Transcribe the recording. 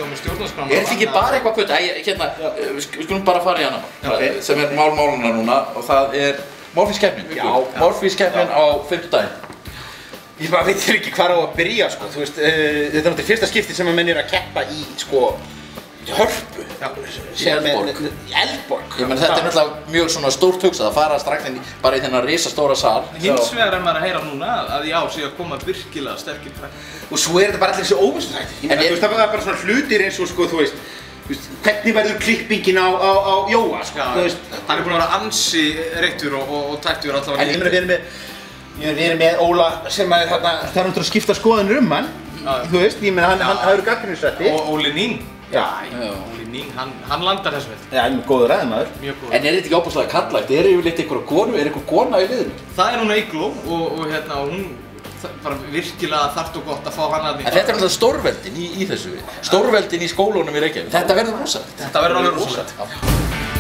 sjá með stjórnarskrána. Þetta ekki bara eitthvað putt? Hérna, við skulum bara fara í hana sem málmáluna núna og það Morfís-keppnin. Já, Morfís-keppnin á 5. daginn. Ég bara veit ekki hvað á að byrja, sko. Þú veist, þetta náttúrulega fyrsta skipti sem að menn að keppa í, sko, Hörpu. Eldborg. Eldborg. Ég meina, þetta náttúrulega mjög svona stórt hugsað að fara strax inn bara í þennan risastóra sal. Hins vegar maður að heyra núna að já, sé að koma virkilega sterkir þættir. Og svo þetta bara allir þessi óvissuþættir. Ég meina, þú veist, það er bara svona hlutir eins og, sko, þú veist, hvernig verður klippingin á Jóa, sko, þú veist. Hann búinn að vera ansi reittur og tættur allavega. En ég meina, við erum með Óla sem að það er náttúrulega að skipta skoðanir hann, þú veist, ég meina, hann hefur gagnrýnisrætti. Og Óli Nín. Já. Óli Nín, hann landar þessu vel. Já, mjög góður ræðumaður. Mjög góður. En þetta ekki óbúslega kallagt? Yfirleitt einhverja konu, einhver kona í liðinu? Það hún Eygló og hún bara virkilega þarft og gott að fá hann að því. En þetta náttúrulega stórveldin í þessu. Stórveldin í skólunum í Reykjavík. Þetta verður rosalegt. Þetta verður alveg rosalegt.